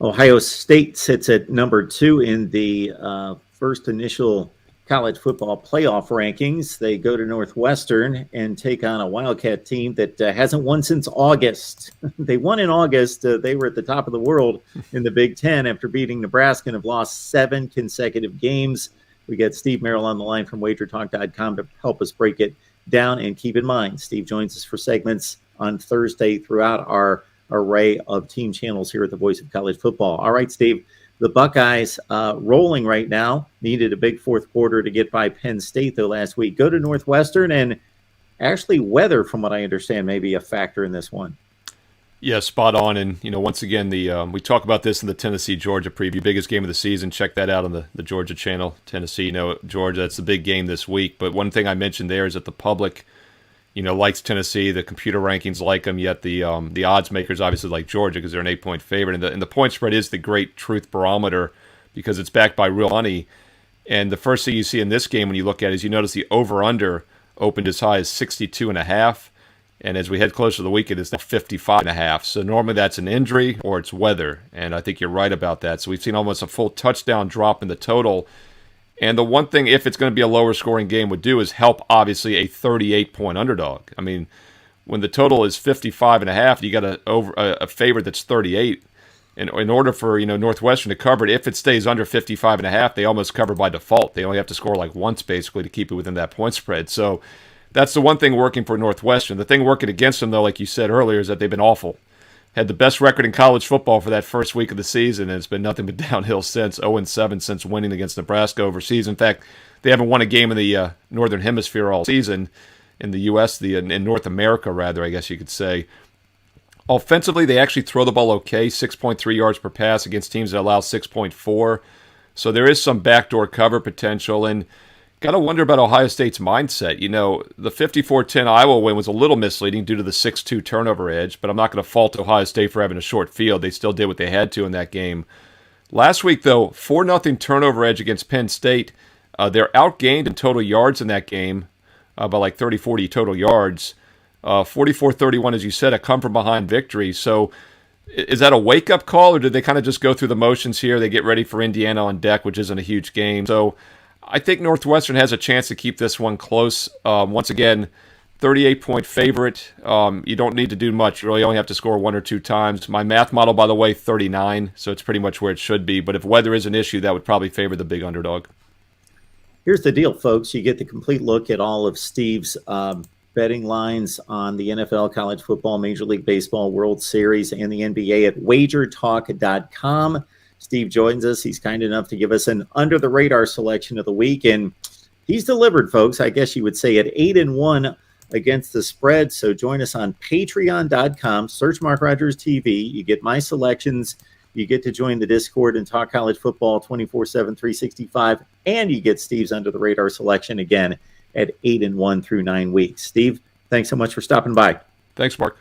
Ohio State sits at number 2 in the first initial college football playoff rankings. They go to Northwestern and take on a Wildcat team that hasn't won since August. They won in August. They were at the top of the world in the Big Ten after beating Nebraska and have lost 7 consecutive games. We got Steve Merrill on the line from WagerTalk.com to help us break it down. And keep in mind, Steve joins us for segments on Thursday throughout our array of team channels here at the Voice of College Football. All right, Steve, the Buckeyes rolling right now. Needed a big fourth quarter to get by Penn State, though, last week. Go to Northwestern, and actually weather, from what I understand, may be a factor in this one. Yeah, spot on. And, once again, we talk about this in the Tennessee-Georgia preview. Biggest game of the season. Check that out on the Georgia channel. Tennessee, Georgia, that's the big game this week. But one thing I mentioned there is that the public likes Tennessee. The computer rankings like them, yet the odds makers obviously like Georgia because they're an 8-point favorite. And the point spread is the great truth barometer because it's backed by real money. And the first thing you see in this game when you look at it is you notice the over-under opened as high as 62.5. And as we head closer to the weekend, it's now 55.5. So normally that's an injury or it's weather. And I think you're right about that. So we've seen almost a full touchdown drop in the total. And the one thing, if it's going to be a lower scoring game, would do is help, obviously, a 38-point underdog. I mean, when the total is 55.5, you got a favorite that's 38. And in order for Northwestern to cover it, if it stays under 55.5, they almost cover by default. They only have to score like once, basically, to keep it within that point spread. So that's the one thing working for Northwestern. The thing working against them, though, like you said earlier, is that they've been awful. Had the best record in college football for that first week of the season, and it's been nothing but downhill since. 0-7 since winning against Nebraska overseas. In fact, they haven't won a game in the Northern Hemisphere all season, in the U.S., in North America, rather, I guess you could say. Offensively, they actually throw the ball okay, 6.3 yards per pass against teams that allow 6.4. So there is some backdoor cover potential, and got to wonder about Ohio State's mindset. The 54-10 Iowa win was a little misleading due to the 6-2 turnover edge, but I'm not going to fault Ohio State for having a short field. They still did what they had to in that game. Last week, though, 4-0 turnover edge against Penn State. They're outgained in total yards in that game by like 30, 40 total yards. 44-31, as you said, a come-from-behind victory. So is that a wake-up call, or did they kind of just go through the motions here? They get ready for Indiana on deck, which isn't a huge game. So I think Northwestern has a chance to keep this one close. Once again, 38-point favorite. You don't need to do much. You really only have to score 1 or 2 times. My math model, by the way, 39, so it's pretty much where it should be. But if weather is an issue, that would probably favor the big underdog. Here's the deal, folks. You get the complete look at all of Steve's betting lines on the NFL, college football, Major League Baseball, World Series, and the NBA at WagerTalk.com. Steve joins us. He's kind enough to give us an under-the-radar selection of the week, and he's delivered, folks. I guess you would say at 8-1 against the spread. So join us on Patreon.com. Search MarkRogersTV. You get my selections. You get to join the Discord and talk college football 24/7, 365, and you get Steve's under-the-radar selection again at 8-1 through 9 weeks. Steve, thanks so much for stopping by. Thanks, Mark.